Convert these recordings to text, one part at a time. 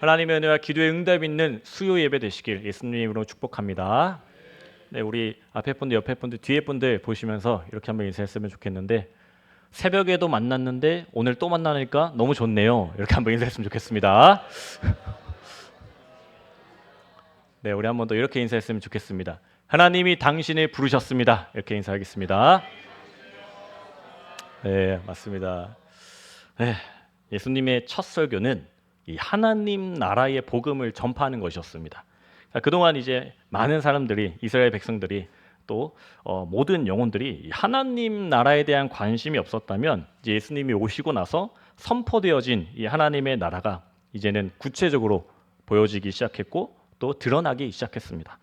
하나님의 은혜와 기도의 응답 있는 수요 예배 되시길 예수님 이름으로 축복합니다. 네, 우리 앞에 분들, 옆에 분들, 뒤에 분들 보시면서 이렇게 한번 인사했으면 좋겠는데, 새벽에도 만났는데 오늘 또 만나니까 너무 좋네요. 이렇게 한번 인사했으면 좋겠습니다. 네, 우리 한번 더 이렇게 인사했으면 좋겠습니다. 하나님이 당신을 부르셨습니다. 이렇게 인사하겠습니다. 네, 맞습니다. 네, 예수님의 첫 설교는 이 하나님 나라의 복음을 전파하는 것이었습니다. 그동안 이제 많은 사람들이, 이스라엘 백성들이 또 모든 영혼들이 하나님 나라에 대한 관심이 없었다면, 이제 예수님이 오시고 나서 선포되어진 이 하나님의 나라가 이제는 구체적으로 보여지기 시작했고 또 드러나기 시작했습니다.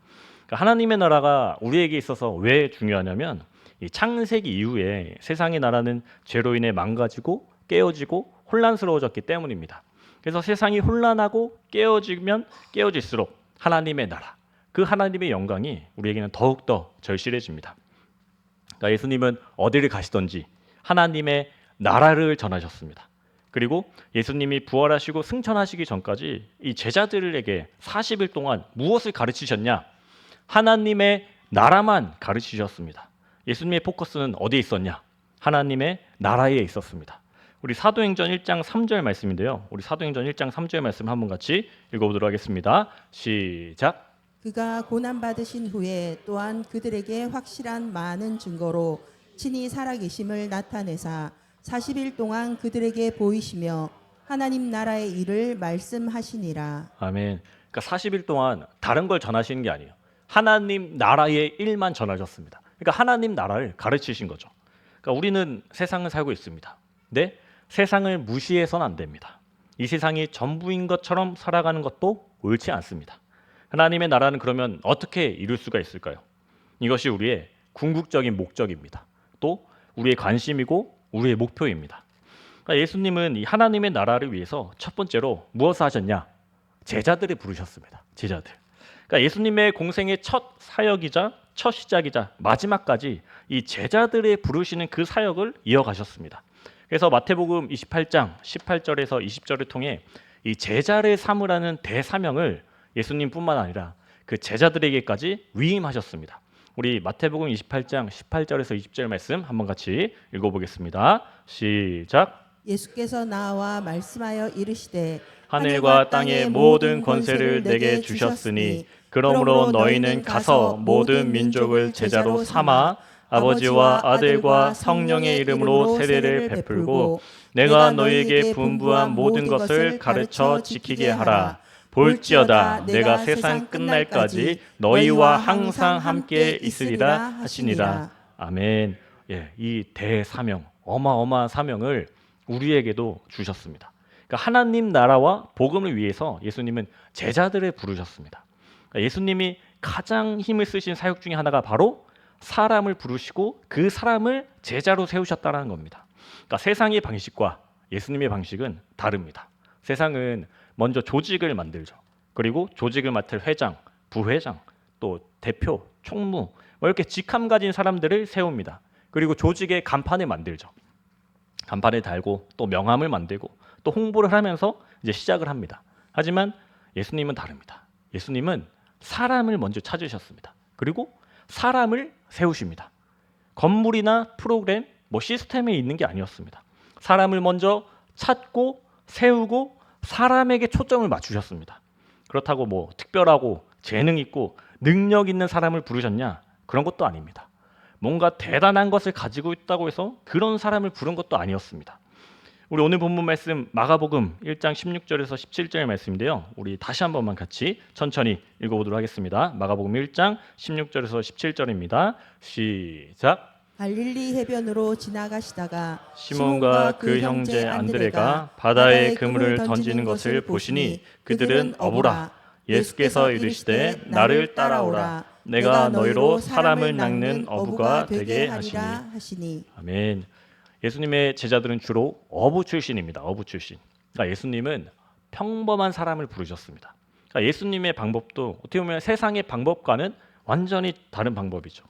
그러니까 하나님의 나라가 우리에게 있어서 왜 중요하냐면, 이 창세기 이후에 세상의 나라는 죄로 인해 망가지고 깨어지고 혼란스러워졌기 때문입니다. 그래서 세상이 혼란하고 깨어지면 깨어질수록 하나님의 나라, 그 하나님의 영광이 우리에게는 더욱더 절실해집니다. 그러니까 예수님은 어디를 가시던지 하나님의 나라를 전하셨습니다. 그리고 예수님이 부활하시고 승천하시기 전까지 이 제자들에게 40일 동안 무엇을 가르치셨냐? 하나님의 나라만 가르치셨습니다. 예수님의 포커스는 어디에 있었냐? 하나님의 나라에 있었습니다. 우리 사도행전 1장 3절 말씀인데요. 우리 사도행전 1장 3절 말씀 한번 같이 읽어보도록 하겠습니다. 시작. 그가 고난받으신 후에 또한 그들에게 확실한 많은 증거로 친히 살아계심을 나타내사 40일 동안 그들에게 보이시며 하나님 나라의 일을 말씀하시니라. 아멘. 그러니까 40일 동안 다른 걸 전하시는 게 아니에요. 하나님 나라의 일만 전하셨습니다. 그러니까 하나님 나라를 가르치신 거죠. 그러니까 우리는 세상을 살고 있습니다. 근데 세상을 무시해서는 안 됩니다. 이 세상이 전부인 것처럼 살아가는 것도 옳지 않습니다. 하나님의 나라는 그러면 어떻게 이룰 수가 있을까요? 이것이 우리의 궁극적인 목적입니다. 또 우리의 관심이고 우리의 목표입니다. 그러니까 예수님은 이 하나님의 나라를 위해서 첫 번째로 무엇을 하셨냐? 제자들을 부르셨습니다. 제자들. 그러니까 예수님의 공생의 첫 사역이자 첫 시작이자 마지막까지 이 제자들을 부르시는 그 사역을 이어가셨습니다. 그래서 마태복음 28장 18절에서 20절을 통해 이 제자를 삼으라는 대사명을 예수님뿐만 아니라 그 제자들에게까지 위임하셨습니다. 우리 마태복음 28장 18절에서 20절 말씀 한번 같이 읽어보겠습니다. 시작. 예수께서 나와 말씀하여 이르시되 하늘과 땅의 모든 권세를 내게 주셨으니 그러므로 너희는 가서 모든 민족을 제자로 삼아 아버지와 아들과 성령의 이름으로 세례를 베풀고 내가 너희에게 분부한 모든 것을 가르쳐 지키게 하라. 볼지어다 내가 세상 끝날까지 너희와 항상 함께 있으리라 하시니라. 아멘. 예, 이 대사명, 어마어마한 사명을 우리에게도 주셨습니다. 그러니까 하나님 나라와 복음을 위해서 예수님은 제자들을 부르셨습니다. 그러니까 예수님이 가장 힘을 쓰신 사역 중에 하나가 바로 사람을 부르시고 그 사람을 제자로 세우셨다는 겁니다. 그러니까 세상의 방식과 예수님의 방식은 다릅니다. 세상은 먼저 조직을 만들죠. 그리고 조직을 맡을 회장, 부회장, 또 대표, 총무 뭐 이렇게 직함 가진 사람들을 세웁니다. 그리고 조직의 간판을 만들죠. 간판을 달고 또 명함을 만들고 또 홍보를 하면서 이제 시작을 합니다. 하지만 예수님은 다릅니다. 예수님은 사람을 먼저 찾으셨습니다. 그리고 사람을 세우십니다. 건물이나 프로그램, 뭐 시스템에 있는 게 아니었습니다. 사람을 먼저 찾고 세우고 사람에게 초점을 맞추셨습니다. 그렇다고 뭐 특별하고 재능 있고 능력 있는 사람을 부르셨냐? 그런 것도 아닙니다. 뭔가 대단한 것을 가지고 있다고 해서 그런 사람을 부른 것도 아니었습니다. 우리 오늘 본문 말씀 마가복음 1장 16절에서 17절 말씀인데요. 우리 다시 한 번만 같이 천천히 읽어보도록 하겠습니다. 마가복음 1장 16절에서 17절입니다. 시작. 갈릴리 해변으로 지나가시다가 시몬과 그 형제 안드레가 바다에 그물을 던지는 것을 보시니 그들은 어부라. 예수께서 이르시되 나를 따라오라. 내가 너희로 사람을 낚는 어부가 되게 하시니. 아멘. 예수님의 제자들은 주로 어부 출신입니다. 어부 출신. 그러니까 예수님은 평범한 사람을 부르셨습니다. 그러니까 예수님의 방법도 어떻게 보면 세상의 방법과는 완전히 다른 방법이죠.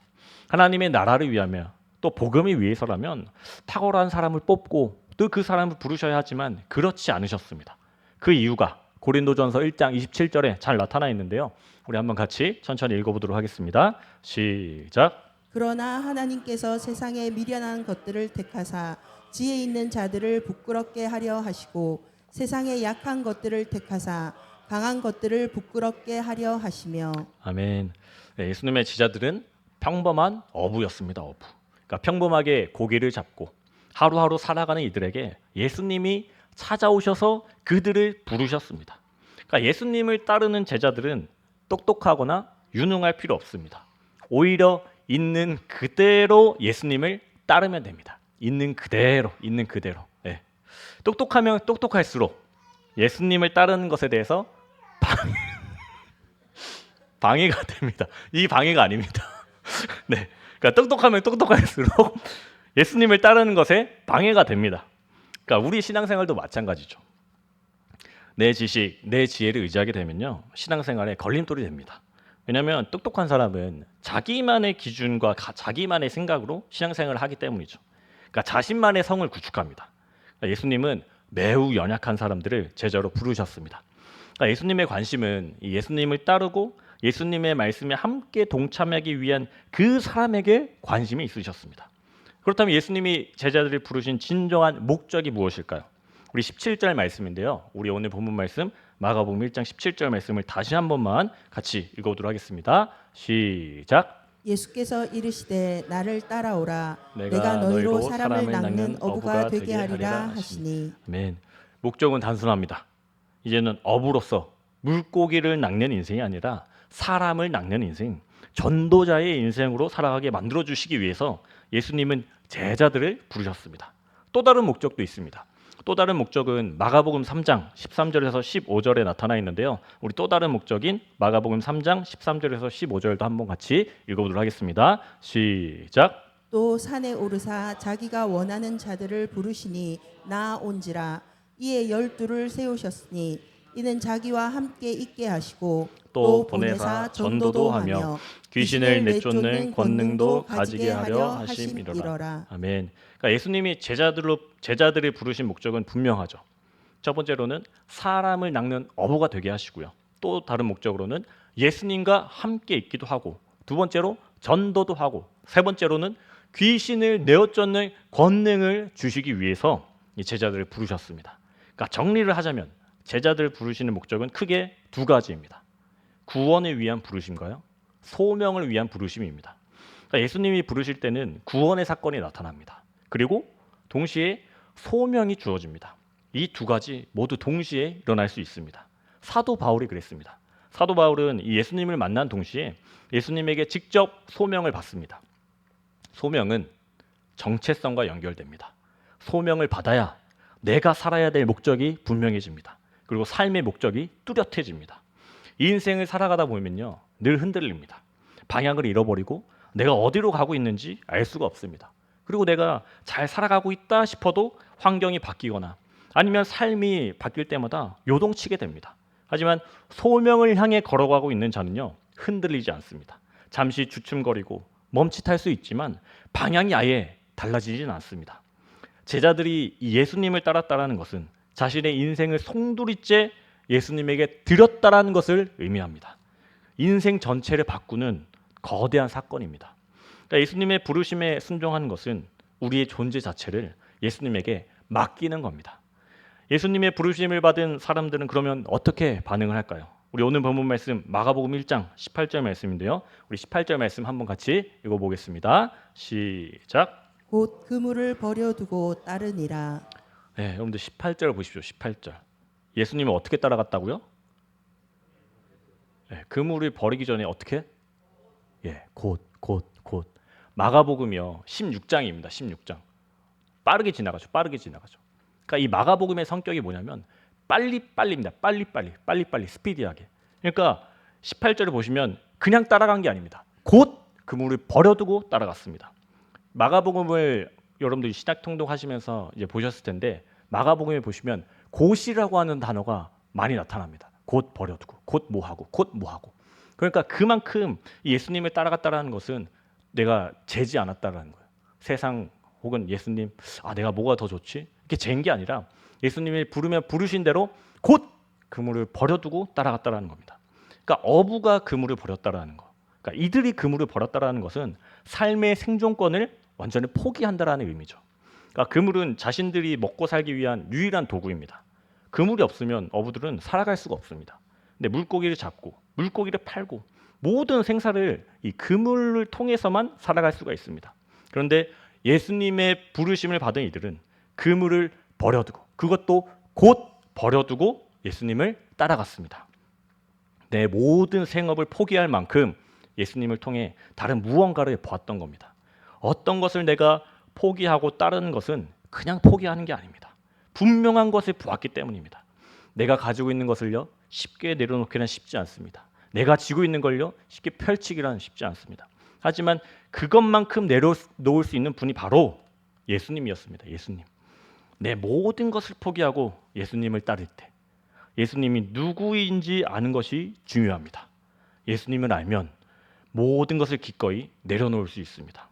하나님의 나라를 위하며 또 복음을 위해서라면 탁월한 사람을 뽑고 또 그 사람을 부르셔야 하지만 그렇지 않으셨습니다. 그 이유가 고린도전서 1장 27절에 잘 나타나 있는데요. 우리 한번 같이 천천히 읽어보도록 하겠습니다. 시작. 그러나 하나님께서 세상에 미련한 것들을 택하사 지혜 있는 자들을 부끄럽게 하려 하시고 세상에 약한 것들을 택하사 강한 것들을 부끄럽게 하려 하시며. 아멘. 네, 예수님의 제자들은 평범한 어부였습니다. 어부. 그러니까 평범하게 고기를 잡고 하루하루 살아가는 이들에게 예수님이 찾아오셔서 그들을 부르셨습니다. 그러니까 예수님을 따르는 제자들은 똑똑하거나 유능할 필요 없습니다. 오히려 있는 그대로 예수님을 따르면 됩니다. 있는 그대로, 있는 그대로. 네. 똑똑하면 똑똑할수록 예수님을 따르는 것에 대해서 방해가 됩니다. 이 방해가 아닙니다. 네, 그러니까 똑똑하면 똑똑할수록 예수님을 따르는 것에 방해가 됩니다. 그러니까 우리 신앙생활도 마찬가지죠. 내 지식, 내 지혜를 의지하게 되면요, 신앙생활에 걸림돌이 됩니다. 왜냐하면 똑똑한 사람은 자기만의 기준과 자기만의 생각으로 신앙생활을 하기 때문이죠. 그러니까 자신만의 성을 구축합니다. 그러니까 예수님은 매우 연약한 사람들을 제자로 부르셨습니다. 그러니까 예수님의 관심은 예수님을 따르고 예수님의 말씀에 함께 동참하기 위한 그 사람에게 관심이 있으셨습니다. 그렇다면 예수님이 제자들을 부르신 진정한 목적이 무엇일까요? 우리 17절 말씀인데요. 우리 오늘 본문 말씀 마가복음 1장 17절 말씀을 다시 한 번만 같이 읽어보도록 하겠습니다. 시작. 예수께서 이르시되 나를 따라오라 내가 내가 너희로 너희로 사람을 낚는 어부가 되게 하리라 하시니. 아멘. 목적은 단순합니다. 이제는 어부로서 물고기를 낚는 인생이 아니라 사람을 낚는 인생, 전도자의 인생으로 살아가게 만들어 주시기 위해서 예수님은 제자들을 부르셨습니다. 또 다른 목적도 있습니다. 또 다른 목적은 마가복음 3장 13절에서 15절에 나타나 있는데요. 우리 또 다른 목적인 마가복음 3장 13절에서 15절도 한번 같이 읽어보도록 하겠습니다. 시작. 또 산에 오르사 자기가 원하는 자들을 부르시니 나온지라. 이에 12를 세우셨으니 이는 자기와 함께 있게 하시고 또 보내사 전도도 하며 귀신을 내쫓는 권능도 가지게 하려 하심이로라. 아멘. 그러니까 예수님이 제자들을 부르신 목적은 분명하죠. 첫 번째로는 사람을 낚는 어부가 되게 하시고요. 또 다른 목적으로는 예수님과 함께 있기도 하고, 두 번째로 전도도 하고, 세 번째로는 귀신을 내어쫓는 권능을 주시기 위해서 이 제자들을 부르셨습니다. 그러니까 정리를 하자면 제자들 부르시는 목적은 크게 두 가지입니다. 구원을 위한 부르심과요, 소명을 위한 부르심입니다. 그러니까 예수님이 부르실 때는 구원의 사건이 나타납니다. 그리고 동시에 소명이 주어집니다. 이 두 가지 모두 동시에 일어날 수 있습니다. 사도 바울이 그랬습니다. 사도 바울은 이 예수님을 만난 동시에 예수님에게 직접 소명을 받습니다. 소명은 정체성과 연결됩니다. 소명을 받아야 내가 살아야 될 목적이 분명해집니다. 그리고 삶의 목적이 뚜렷해집니다. 이 인생을 살아가다 보면요, 늘 흔들립니다. 방향을 잃어버리고 내가 어디로 가고 있는지 알 수가 없습니다. 그리고 내가 잘 살아가고 있다 싶어도 환경이 바뀌거나 아니면 삶이 바뀔 때마다 요동치게 됩니다. 하지만 소명을 향해 걸어가고 있는 자는요, 흔들리지 않습니다. 잠시 주춤거리고 멈칫할 수 있지만 방향이 아예 달라지진 않습니다. 제자들이 예수님을 따랐다라는 것은 자신의 인생을 송두리째 예수님에게 드렸다라는 것을 의미합니다. 인생 전체를 바꾸는 거대한 사건입니다. 그러니까 예수님의 부르심에 순종하는 것은 우리의 존재 자체를 예수님에게 맡기는 겁니다. 예수님의 부르심을 받은 사람들은 그러면 어떻게 반응을 할까요? 우리 오늘 본문 말씀 마가복음 1장 18절 말씀인데요. 우리 18절 말씀 한번 같이 읽어보겠습니다. 시작. 곧 그물을 버려두고 따르니라. 네, 여러분들 18절 보십시오. 18절. 예수님을 어떻게 따라갔다고요? 네, 그물을 버리기 전에 어떻게? 곧. 마가복음이요, 16장입니다. 16장. 빠르게 지나가죠. 그러니까 이 마가복음의 성격이 뭐냐면 빨리입니다. 빨리 스피디하게. 그러니까 18절을 보시면 그냥 따라간 게 아닙니다. 곧 그물을 버려두고 따라갔습니다. 마가복음을 여러분들이 신약 통독하시면서 이제 보셨을 텐데 마가복음에 보시면 곧이라고 하는 단어가 많이 나타납니다. 곧 버려두고, 곧 뭐하고. 그러니까 그만큼 예수님을 따라갔다라는 것은 내가 재지 않았다라는 거예요. 세상 혹은 예수님, 내가 뭐가 더 좋지? 이렇게 재는 게 아니라 예수님이 부르면 부르신 대로 곧 그물을 버려두고 따라갔다라는 겁니다. 그러니까 어부가 그물을 버렸다라는 거. 그러니까 이들이 그물을 버렸다라는 것은 삶의 생존권을 완전히 포기한다라는 의미죠. 그러니까 그물은 자신들이 먹고 살기 위한 유일한 도구입니다. 그물이 없으면 어부들은 살아갈 수가 없습니다. 근데 물고기를 잡고 물고기를 팔고 모든 생사를 이 그물을 통해서만 살아갈 수가 있습니다. 그런데 예수님의 부르심을 받은 이들은 그물을 버려두고 그것도 곧 버려두고 예수님을 따라갔습니다. 내 모든 생업을 포기할 만큼 예수님을 통해 다른 무언가를 보았던 겁니다. 어떤 것을 내가 포기하고 따르는 것은 그냥 포기하는 게 아닙니다. 분명한 것을 보았기 때문입니다. 내가 가지고 있는 것을요 쉽게 내려놓기는 쉽지 않습니다. 내가 쥐고 있는 걸요 쉽게 펼치기란 쉽지 않습니다. 하지만 그것만큼 내려놓을 수 있는 분이 바로 예수님이었습니다. 예수님. 내 모든 것을 포기하고 예수님을 따를 때 예수님이 누구인지 아는 것이 중요합니다. 예수님을 알면 모든 것을 기꺼이 내려놓을 수 있습니다.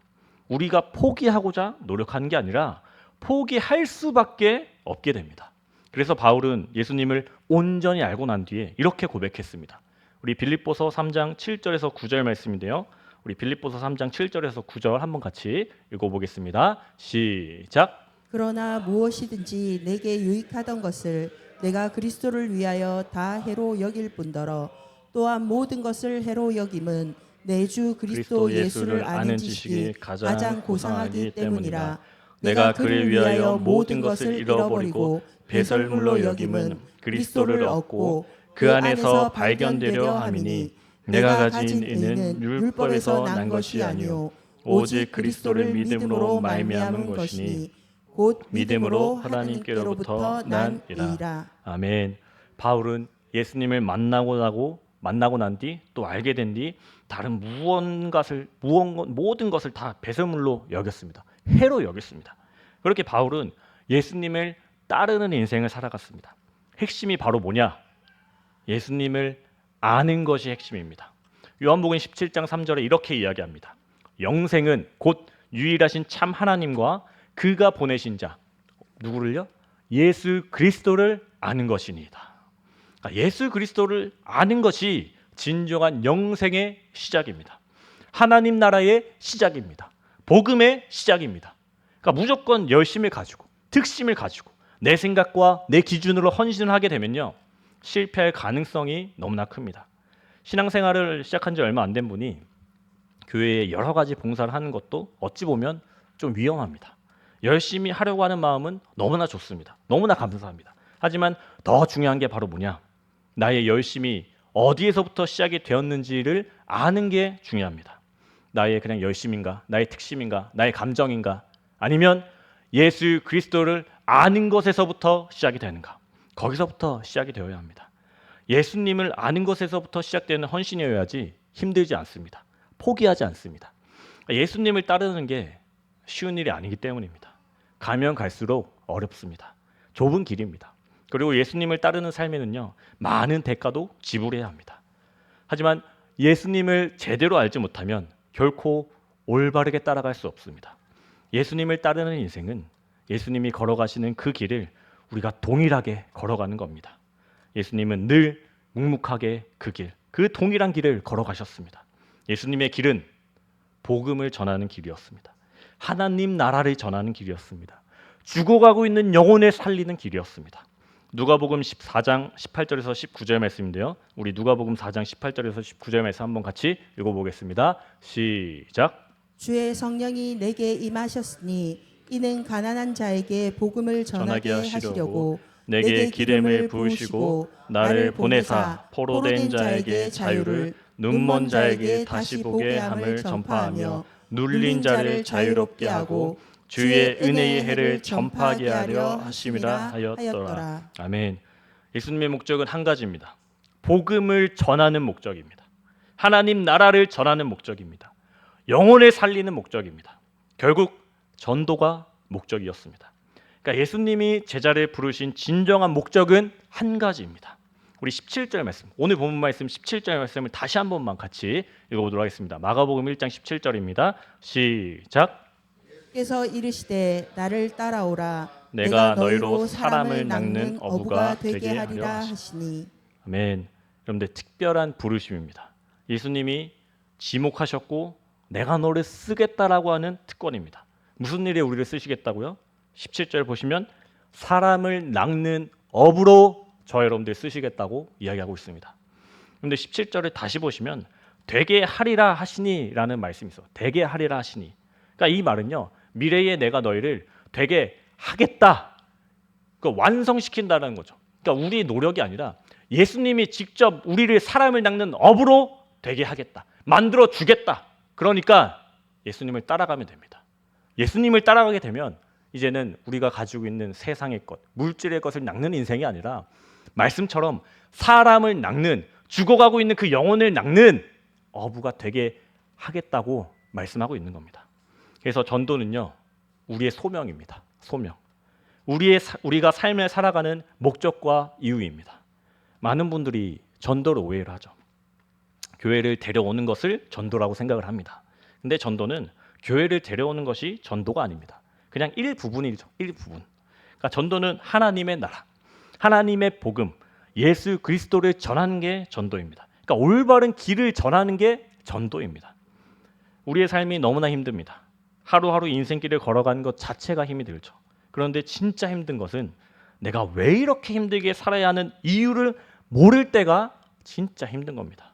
우리가 포기하고자 노력하는 게 아니라 포기할 수밖에 없게 됩니다. 그래서 바울은 예수님을 온전히 알고 난 뒤에 이렇게 고백했습니다. 우리 빌립보서 3장 7절에서 9절 말씀인데요. 우리 빌립보서 3장 7절에서 9절 한번 같이 읽어보겠습니다. 시작. 그러나 무엇이든지 내게 유익하던 것을 내가 그리스도를 위하여 다 해로 여길 뿐더러 또한 모든 것을 해로 여김은 내 주 그리스도 예수를 아는 지식이 가장 고상하기 때문이라. 내가 그를 위하여 모든 것을 잃어버리고 배설물로 여김은 그리스도를 얻고 그 안에서 발견되려 함이니 내가 가진 이는 율법에서 난 것이 아니요 오직 그리스도를 믿음으로 말미암은 것이니 곧 믿음으로 하나님께로부터 난 이라. 아멘. 바울은 예수님을 만나고 난 뒤 또 알게 된 뒤 다른 모든 것을 다 배설물로 여겼습니다. 해로 여겼습니다. 그렇게 바울은 예수님을 따르는 인생을 살아갔습니다. 핵심이 바로 뭐냐? 예수님을 아는 것이 핵심입니다. 요한복음 17장 3절에 이렇게 이야기합니다. 영생은 곧 유일하신 참 하나님과 그가 보내신 자 누구를요? 예수 그리스도를 아는 것이니이다. 예수 그리스도를 아는 것이 진정한 영생의 시작입니다. 하나님 나라의 시작입니다. 복음의 시작입니다. 그러니까 무조건 열심을 가지고 특심을 가지고 내 생각과 내 기준으로 헌신을 하게 되면요 실패할 가능성이 너무나 큽니다. 신앙생활을 시작한 지 얼마 안 된 분이 교회에 여러 가지 봉사를 하는 것도 어찌 보면 좀 위험합니다. 열심히 하려고 하는 마음은 너무나 좋습니다. 너무나 감사합니다. 하지만 더 중요한 게 바로 뭐냐? 나의 열심이 어디에서부터 시작이 되었는지를 아는 게 중요합니다. 나의 그냥 열심인가? 나의 특심인가? 나의 감정인가? 아니면 예수 그리스도를 아는 것에서부터 시작이 되는가? 거기서부터 시작이 되어야 합니다. 예수님을 아는 것에서부터 시작되는 헌신이어야지 힘들지 않습니다. 포기하지 않습니다. 예수님을 따르는 게 쉬운 일이 아니기 때문입니다. 가면 갈수록 어렵습니다. 좁은 길입니다. 그리고 예수님을 따르는 삶에는요 많은 대가도 지불해야 합니다. 하지만 예수님을 제대로 알지 못하면 결코 올바르게 따라갈 수 없습니다. 예수님을 따르는 인생은 예수님이 걸어가시는 그 길을 우리가 동일하게 걸어가는 겁니다. 예수님은 늘 묵묵하게 그 길, 그 동일한 길을 걸어가셨습니다. 예수님의 길은 복음을 전하는 길이었습니다. 하나님 나라를 전하는 길이었습니다. 죽어가고 있는 영혼을 살리는 길이었습니다. 누가복음 14장 18절에서 19절 말씀인데요. 우리 누가복음 4장 18절에서 19절 말씀 한번 같이 읽어보겠습니다. 시작. 주의 성령이 내게 임하셨으니 이는 가난한 자에게 복음을 전하게 하시려고 내게 기름을 부으시고 나를 보내사 포로된 자에게 자유를 눈먼 자에게 다시 보게 함을 전파하며 눌린 자를 자유롭게 하고 주의 은혜의 해를 전파하게 하려 하심이라 하였더라. 아멘. 예수님의 목적은 한 가지입니다. 복음을 전하는 목적입니다. 하나님 나라를 전하는 목적입니다. 영혼을 살리는 목적입니다. 결국 전도가 목적이었습니다. 그러니까 예수님이 제자를 부르신 진정한 목적은 한 가지입니다. 우리 17절 말씀, 오늘 본문 말씀 17절 말씀을 다시 한 번만 같이 읽어보도록 하겠습니다. 마가복음 1장 17절입니다. 시작. 께서 이르시되 나를 따라오라 내가 너희로 사람을 낚는 어부가 되게 하리라 하시니. 아멘. 여러분들 특별한 부르심입니다. 예수님이 지목하셨고 내가 너를 쓰겠다라고 하는 특권입니다. 무슨 일에 우리를 쓰시겠다고요? 17절 보시면 사람을 낚는 어부로 저 여러분들 쓰시겠다고 이야기하고 있습니다. 그런데 17절을 다시 보시면 되게 하리라 하시니 라는 말씀이 있어요. 되게 하리라 하시니. 그러니까 이 말은요, 미래에 내가 너희를 되게 하겠다, 완성시킨다는 거죠. 그러니까 우리의 노력이 아니라 예수님이 직접 우리를 사람을 낚는 업으로 되게 하겠다, 만들어 주겠다. 그러니까 예수님을 따라가면 됩니다. 예수님을 따라가게 되면 이제는 우리가 가지고 있는 세상의 것, 물질의 것을 낚는 인생이 아니라 말씀처럼 사람을 낚는, 죽어가고 있는 그 영혼을 낚는 어부가 되게 하겠다고 말씀하고 있는 겁니다. 그래서 전도는요, 우리의 소명입니다. 소명. 우리가 삶을 살아가는 목적과 이유입니다. 많은 분들이 전도를 오해를 하죠. 교회를 데려오는 것을 전도라고 생각을 합니다. 근데 전도는 교회를 데려오는 것이 전도가 아닙니다. 그냥 일부분이죠. 일부분. 그러니까 전도는 하나님의 나라, 하나님의 복음, 예수 그리스도를 전하는 게 전도입니다. 그러니까 올바른 길을 전하는 게 전도입니다. 우리의 삶이 너무나 힘듭니다. 하루하루 인생길을 걸어가는 것 자체가 힘이 들죠. 그런데 진짜 힘든 것은 내가 왜 이렇게 힘들게 살아야 하는 이유를 모를 때가 진짜 힘든 겁니다.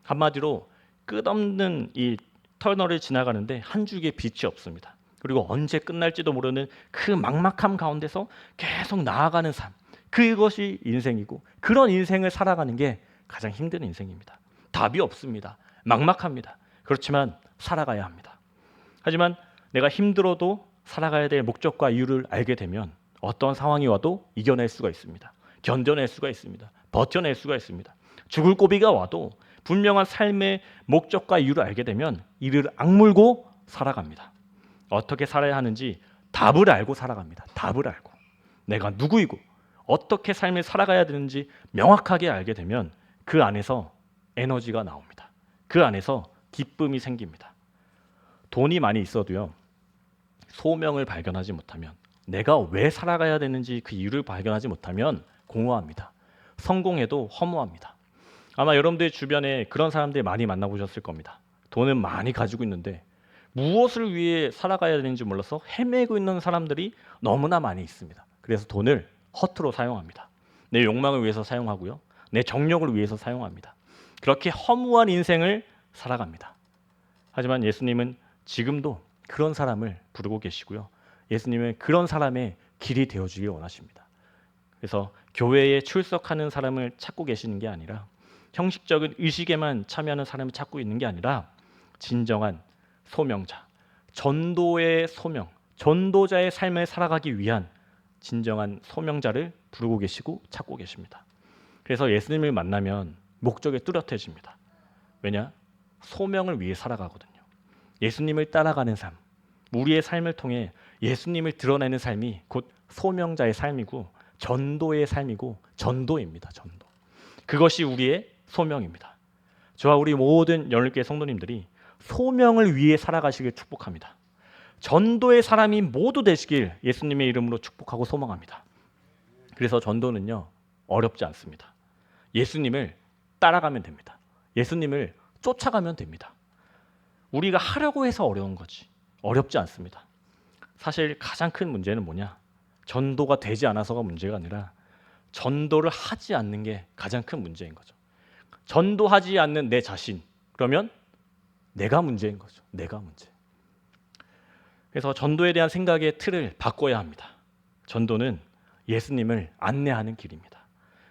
한마디로 끝없는 이 터널을 지나가는데 한 줄기의 빛이 없습니다. 그리고 언제 끝날지도 모르는 그 막막함 가운데서 계속 나아가는 삶, 그것이 인생이고 그런 인생을 살아가는 게 가장 힘든 인생입니다. 답이 없습니다. 막막합니다. 그렇지만 살아가야 합니다. 하지만 내가 힘들어도 살아가야 될 목적과 이유를 알게 되면 어떤 상황이 와도 이겨낼 수가 있습니다. 견뎌낼 수가 있습니다. 버텨낼 수가 있습니다. 죽을 고비가 와도 분명한 삶의 목적과 이유를 알게 되면 이를 악물고 살아갑니다. 어떻게 살아야 하는지 답을 알고 살아갑니다. 답을 알고 내가 누구이고 어떻게 삶을 살아가야 되는지 명확하게 알게 되면 그 안에서 에너지가 나옵니다. 그 안에서 기쁨이 생깁니다. 돈이 많이 있어도요, 소명을 발견하지 못하면, 내가 왜 살아가야 되는지 그 이유를 발견하지 못하면 공허합니다. 성공해도 허무합니다. 아마 여러분들 주변에 그런 사람들 많이 만나보셨을 겁니다. 돈은 많이 가지고 있는데 무엇을 위해 살아가야 되는지 몰라서 헤매고 있는 사람들이 너무나 많이 있습니다. 그래서 돈을 허투루 사용합니다. 내 욕망을 위해서 사용하고요, 내 정력을 위해서 사용합니다. 그렇게 허무한 인생을 살아갑니다. 하지만 예수님은 지금도 그런 사람을 부르고 계시고요, 예수님은 그런 사람의 길이 되어주길 원하십니다. 그래서 교회에 출석하는 사람을 찾고 계시는 게 아니라, 형식적인 의식에만 참여하는 사람을 찾고 있는 게 아니라, 진정한 소명자, 전도의 소명, 전도자의 삶을 살아가기 위한 진정한 소명자를 부르고 계시고 찾고 계십니다. 그래서 예수님을 만나면 목적이 뚜렷해집니다. 왜냐? 소명을 위해 살아가거든요. 예수님을 따라가는 삶, 우리의 삶을 통해 예수님을 드러내는 삶이 곧 소명자의 삶이고 전도의 삶이고 전도입니다. 전도. 그것이 우리의 소명입니다. 저와 우리 모든 연립교회 성도님들이 소명을 위해 살아가시길 축복합니다. 전도의 사람이 모두 되시길 예수님의 이름으로 축복하고 소망합니다. 그래서 전도는요, 어렵지 않습니다. 예수님을 따라가면 됩니다. 예수님을 쫓아가면 됩니다. 우리가 하려고 해서 어려운 거지 어렵지 않습니다. 사실 가장 큰 문제는 뭐냐? 전도가 되지 않아서가 문제가 아니라 전도를 하지 않는 게 가장 큰 문제인 거죠. 전도하지 않는 내 자신, 그러면 내가 문제인 거죠. 내가 문제. 그래서 전도에 대한 생각의 틀을 바꿔야 합니다. 전도는 예수님을 안내하는 길입니다.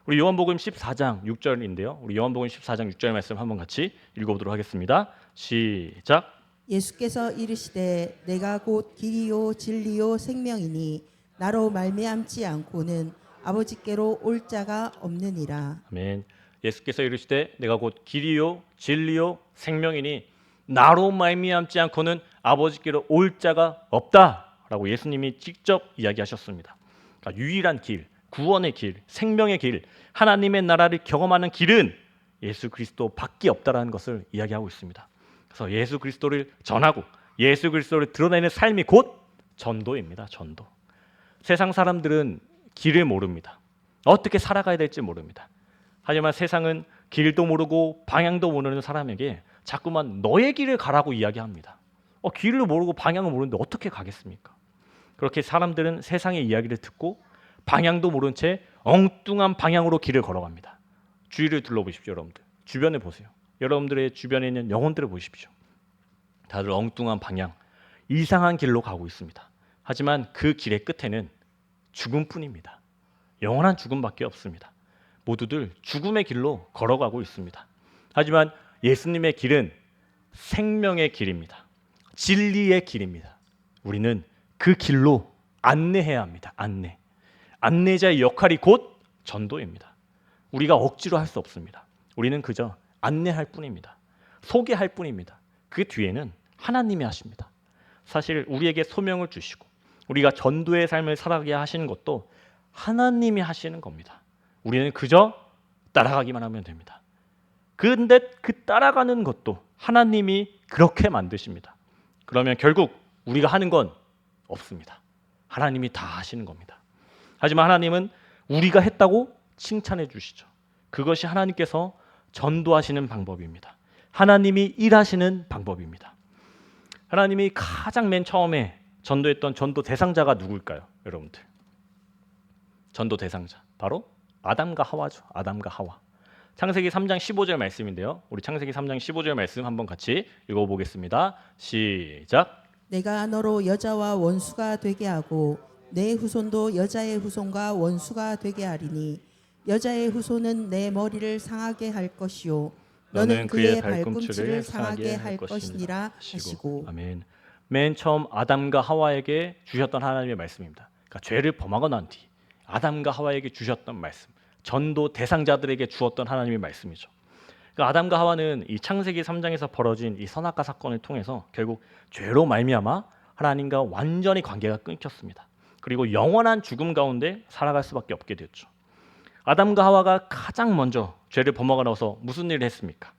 우리 요한복음 14장 6절인데요. 우리 요한복음 14장 6절 말씀 한번 같이 읽어보도록 하겠습니다. 시작. 예수께서 이르시되 내가 곧 길이요 진리요 생명이니 나로 말미암지 않고는 아버지께로 올 자가 없느니라. 아멘. 예수께서 이르시되 내가 곧 길이요 진리요 생명이니 나로 말미암지 않고는 아버지께로 올 자가 없다라고 예수님이 직접 이야기하셨습니다. 그러니까 유일한 길, 구원의 길, 생명의 길, 하나님의 나라를 경험하는 길은 예수 그리스도밖에 없다라는 것을 이야기하고 있습니다. 그래서 예수 그리스도를 전하고 예수 그리스도를 드러내는 삶이 곧 전도입니다. 전도. 세상 사람들은 길을 모릅니다. 어떻게 살아가야 될지 모릅니다. 하지만 세상은 길도 모르고 방향도 모르는 사람에게 자꾸만 너의 길을 가라고 이야기합니다. 길을 모르고 방향을 모르는데 어떻게 가겠습니까? 그렇게 사람들은 세상의 이야기를 듣고 방향도 모른 채 엉뚱한 방향으로 길을 걸어갑니다. 주위를 둘러보십시오, 여러분들. 주변을 보세요. 여러분들의 주변에 있는 영혼들을 보십시오. 다들 엉뚱한 방향, 이상한 길로 가고 있습니다. 하지만 그 길의 끝에는 죽음뿐입니다. 영원한 죽음밖에 없습니다. 모두들 죽음의 길로 걸어가고 있습니다. 하지만 예수님의 길은 생명의 길입니다. 진리의 길입니다. 우리는 그 길로 안내해야 합니다. 안내자의 역할이 곧 전도입니다. 우리가 억지로 할 수 없습니다. 우리는 그저 안내할 뿐입니다. 소개할 뿐입니다. 그 뒤에는 하나님이 하십니다. 사실 우리에게 소명을 주시고 우리가 전도의 삶을 살아가게 하시는 것도 하나님이 하시는 겁니다. 우리는 그저 따라가기만 하면 됩니다. 그런데 그 따라가는 것도 하나님이 그렇게 만드십니다. 그러면 결국 우리가 하는 건 없습니다. 하나님이 다 하시는 겁니다. 하지만 하나님은 우리가 했다고 칭찬해 주시죠. 그것이 하나님께서 전도하시는 방법입니다. 하나님이 일하시는 방법입니다. 하나님이 가장 맨 처음에 전도했던 전도 대상자가 누굴까요? 여러분들. 전도 대상자. 바로 아담과 하와죠. 아담과 하와. 창세기 3장 15절 말씀인데요. 우리 창세기 3장 15절 말씀 한번 같이 읽어보겠습니다. 시작. 내가 너로 여자와 원수가 되게 하고 내 후손도 여자의 후손과 원수가 되게 하리니 여자의 후손은 내 머리를 상하게 할 것이요 너는 그의 발꿈치를 상하게 할 것이니라 하시고. 아멘. 맨 처음 아담과 하와에게 주셨던 하나님의 말씀입니다. 그러니까 죄를 범하고 난 뒤 아담과 하와에게 주셨던 말씀, 전도 대상자들에게 주었던 하나님의 말씀이죠. 그러니까 아담과 하와는 이 창세기 3장에서 벌어진 이 선악과 사건을 통해서 결국 죄로 말미암아 하나님과 완전히 관계가 끊겼습니다. 그리고 영원한 죽음 가운데 살아갈 수밖에 없게 되었죠. 아담과 하와가 가장 먼저 죄를 범하고 나서 무슨 일을 했습니까?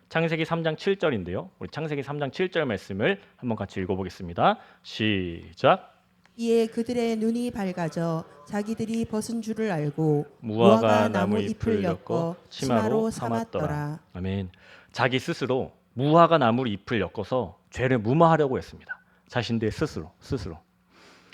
창세기 3장 7절인데요. 우리 창세기 3장 7절 말씀을 한번 같이 읽어보겠습니다. 시작. 이에 그들의 눈이 밝아져 자기들이 벗은 줄을 알고 무화과 나무 잎을 엮어 치마로 삼았더라. 아멘. 자기 스스로 무화과 나무 잎을 엮어서 죄를 무마하려고 했습니다. 자신들 스스로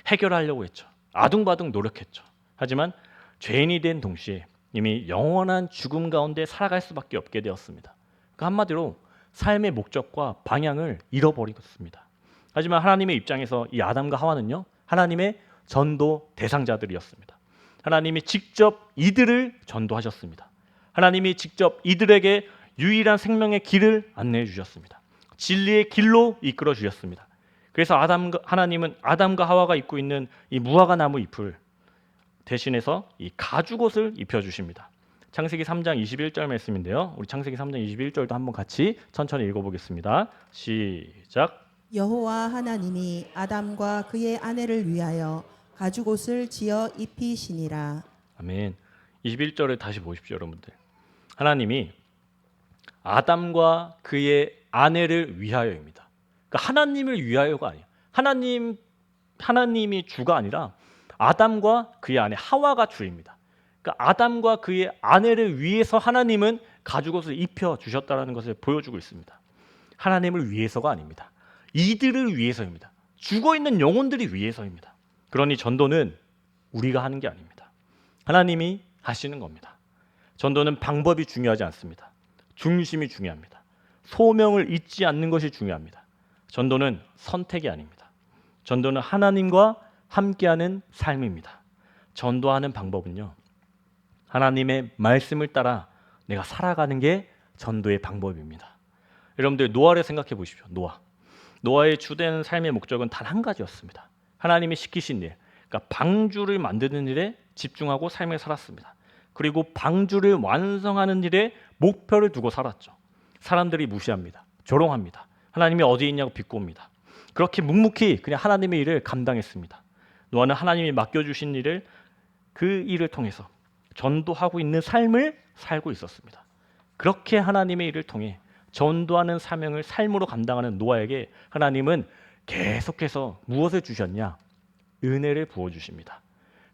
해결하려고 했죠. 아둥바둥 노력했죠. 하지만 죄인이 된 동시에 이미 영원한 죽음 가운데 살아갈 수밖에 없게 되었습니다. 그 한마디로 삶의 목적과 방향을 잃어버리겠습니다. 하지만 하나님의 입장에서 이 아담과 하와는요, 하나님의 전도 대상자들이었습니다. 하나님이 직접 이들을 전도하셨습니다. 하나님이 직접 이들에게 유일한 생명의 길을 안내해 주셨습니다. 진리의 길로 이끌어 주셨습니다. 그래서 하나님은 아담과 하와가 입고 있는 이 무화과 나무 잎을 대신해서 이 가죽옷을 입혀 주십니다. 창세기 3장 21절 말씀인데요. 우리 창세기 3장 21절도 한번 같이 천천히 읽어보겠습니다. 시작. 여호와 하나님이 아담과 그의 아내를 위하여 가죽옷을 지어 입히시니라. 아멘. 21절을 다시 보십시오, 여러분들. 하나님이 아담과 그의 아내를 위하여입니다. 그러니까 하나님을 위하여가 아니에요. 하나님이 주가 아니라 아담과 그의 아내 하와가 주입니다. 그러니까 아담과 그의 아내를 위해서 하나님은 가죽옷을 입혀 주셨다는 것을 보여주고 있습니다. 하나님을 위해서가 아닙니다. 이들을 위해서입니다. 죽어 있는 영혼들이 위해서입니다. 그러니 전도는 우리가 하는 게 아닙니다. 하나님이 하시는 겁니다. 전도는 방법이 중요하지 않습니다. 중심이 중요합니다. 소명을 잊지 않는 것이 중요합니다. 전도는 선택이 아닙니다. 전도는 하나님과 함께하는 삶입니다. 전도하는 방법은요, 하나님의 말씀을 따라 내가 살아가는 게 전도의 방법입니다. 여러분들 노아를 생각해 보십시오. 노아의 주된 삶의 목적은 단 한 가지였습니다. 하나님이 시키신 일, 그러니까 방주를 만드는 일에 집중하고 삶을 살았습니다. 그리고 방주를 완성하는 일에 목표를 두고 살았죠. 사람들이 무시합니다. 조롱합니다. 하나님이 어디 있냐고 비꼬입니다. 그렇게 묵묵히 그냥 하나님의 일을 감당했습니다. 노아는 하나님이 맡겨주신 일을 그 일을 통해서 전도하고 있는 삶을 살고 있었습니다. 그렇게 하나님의 일을 통해 전도하는 사명을 삶으로 감당하는 노아에게 하나님은 계속해서 무엇을 주셨냐? 은혜를 부어주십니다.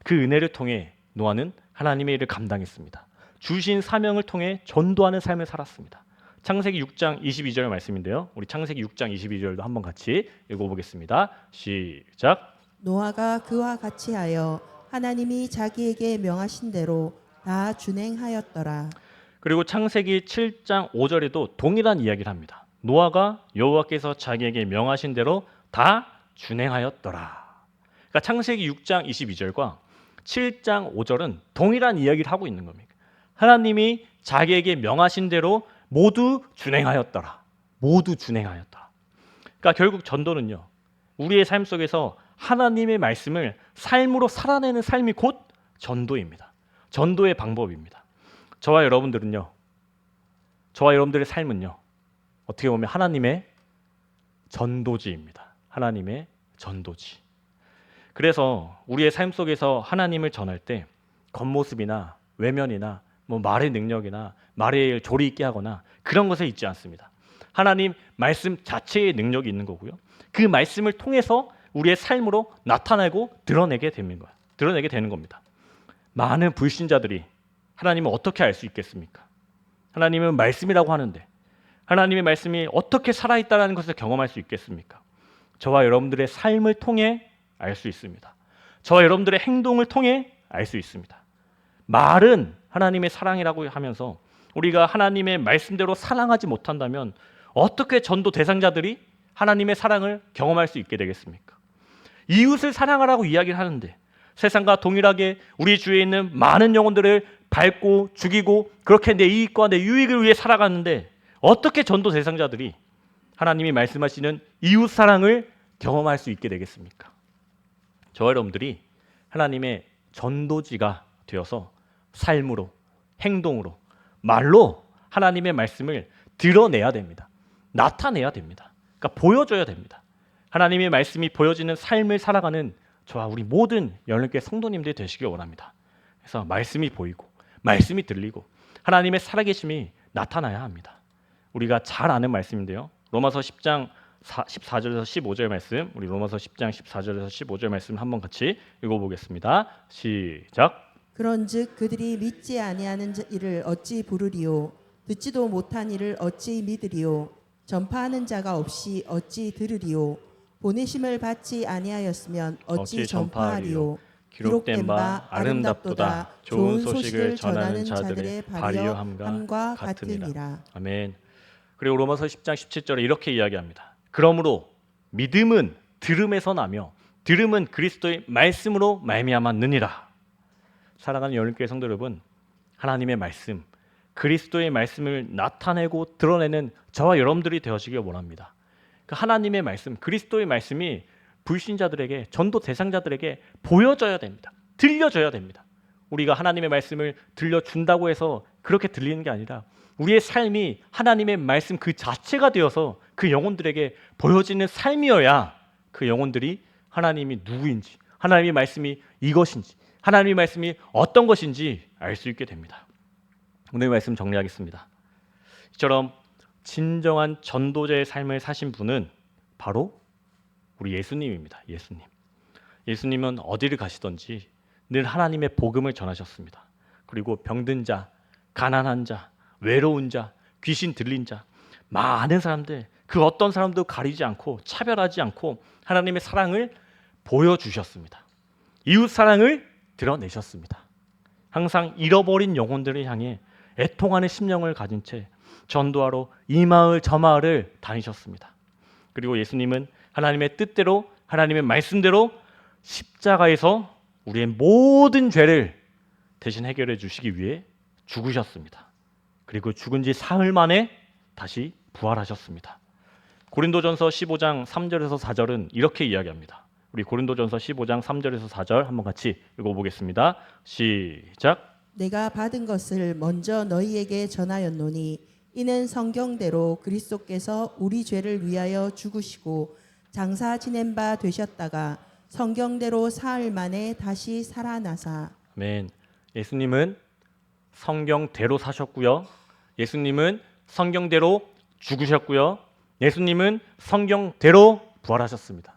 그 은혜를 통해 노아는 하나님의 일을 감당했습니다. 주신 사명을 통해 전도하는 삶을 살았습니다. 창세기 6장 22절 말씀인데요. 우리 창세기 6장 22절도 한번 같이 읽어보겠습니다. 시작. 노아가 그와 같이 하여 하나님이 자기에게 명하신 대로 다 준행하였더라. 그리고 창세기 7장 5절에도 동일한 이야기를 합니다. 노아가 여호와께서 자기에게 명하신 대로 다 준행하였더라. 그러니까 창세기 6장 22절과 7장 5절은 동일한 이야기를 하고 있는 겁니다. 하나님이 자기에게 명하신 대로 모두 준행하였더라. 모두 준행하였더라. 그러니까 결국 전도는요, 우리의 삶 속에서 하나님의 말씀을 삶으로 살아내는 삶이 곧 전도입니다. 전도의 방법입니다. 저와 여러분들은요, 저와 여러분들의 삶은요, 어떻게 보면 하나님의 전도지입니다. 하나님의 전도지. 그래서 우리의 삶 속에서 하나님을 전할 때 겉모습이나 외면이나 말의 능력이나 말의 조리 있게 하거나 그런 것에 있지 않습니다. 하나님 말씀 자체의 능력이 있는 거고요. 그 말씀을 통해서 우리의 삶으로 나타내고 드러내게 되는 겁니다. 많은 불신자들이 하나님을 어떻게 알 수 있겠습니까? 하나님은 말씀이라고 하는데 하나님의 말씀이 어떻게 살아있다는 것을 경험할 수 있겠습니까? 저와 여러분들의 삶을 통해 알 수 있습니다. 저와 여러분들의 행동을 통해 알 수 있습니다. 말은 하나님의 사랑이라고 하면서 우리가 하나님의 말씀대로 사랑하지 못한다면 어떻게 전도 대상자들이 하나님의 사랑을 경험할 수 있게 되겠습니까? 이웃을 사랑하라고 이야기를 하는데 세상과 동일하게 우리 주위에 있는 많은 영혼들을 밟고 죽이고 그렇게 내 이익과 내 유익을 위해 살아가는데 어떻게 전도 대상자들이 하나님이 말씀하시는 이웃 사랑을 경험할 수 있게 되겠습니까? 저와 여러분들이 하나님의 전도지가 되어서 삶으로, 행동으로, 말로 하나님의 말씀을 드러내야 됩니다. 나타내야 됩니다. 그러니까 보여줘야 됩니다. 하나님의 말씀이 보여지는 삶을 살아가는 저와 우리 모든 열린교회 성도님들이 되시길 원합니다. 그래서 말씀이 보이고 말씀이 들리고 하나님의 살아계심이 나타나야 합니다. 우리가 잘 아는 말씀인데요. 로마서 10장 14절에서 15절 말씀, 우리 로마서 10장 14절에서 15절 말씀 한번 같이 읽어보겠습니다. 시작. 그런즉 그들이 믿지 아니하는 이를 어찌 부르리요? 듣지도 못한 이를 어찌 믿으리요? 전파하는 자가 없이 어찌 들으리요? 보내심을 받지 아니하였으면 어찌 전파하리요? 기록된 바 아름답도다 좋은 소식을 전하는 자들의 발효함과 같으니라. 아멘. 그리고 로마서 10장 17절에 이렇게 이야기합니다. 그러므로 믿음은 들음에서 나며 들음은 그리스도의 말씀으로 말미암았느니라. 사랑하는 열린교회 성도 여러분, 하나님의 말씀, 그리스도의 말씀을 나타내고 드러내는 저와 여러분들이 되어지길 원합니다. 그 하나님의 말씀, 그리스도의 말씀이 불신자들에게, 전도 대상자들에게 보여져야 됩니다. 들려져야 됩니다. 우리가 하나님의 말씀을 들려준다고 해서 그렇게 들리는 게 아니라 우리의 삶이 하나님의 말씀 그 자체가 되어서 그 영혼들에게 보여지는 삶이어야 그 영혼들이 하나님이 누구인지, 하나님의 말씀이 이것인지, 하나님의 말씀이 어떤 것인지 알 수 있게 됩니다. 오늘 말씀 정리하겠습니다. 이처럼 진정한 전도자의 삶을 사신 분은 바로 우리 예수님입니다. 예수님은 어디를 가시든지 늘 하나님의 복음을 전하셨습니다. 그리고 병든 자, 가난한 자, 외로운 자, 귀신 들린 자, 많은 사람들, 그 어떤 사람도 가리지 않고 차별하지 않고 하나님의 사랑을 보여주셨습니다. 이웃 사랑을 드러내셨습니다. 항상 잃어버린 영혼들을 향해 애통하는 심령을 가진 채 전도하러 이 마을 저 마을을 다니셨습니다. 그리고 예수님은 하나님의 뜻대로, 하나님의 말씀대로 십자가에서 우리의 모든 죄를 대신 해결해 주시기 위해 죽으셨습니다. 그리고 죽은 지 사흘 만에 다시 부활하셨습니다. 고린도전서 15장 3절에서 4절은 이렇게 이야기합니다. 우리 고린도전서 15장 3절에서 4절 한번 같이 읽어보겠습니다. 시작. 내가 받은 것을 먼저 너희에게 전하였노니 이는 성경대로 그리스도께서 우리 죄를 위하여 죽으시고 장사 지낸 바 되셨다가 성경대로 사흘 만에 다시 살아나사. 아멘. 예수님은 성경대로 사셨고요. 예수님은 성경대로 죽으셨고요. 예수님은 성경대로 부활하셨습니다.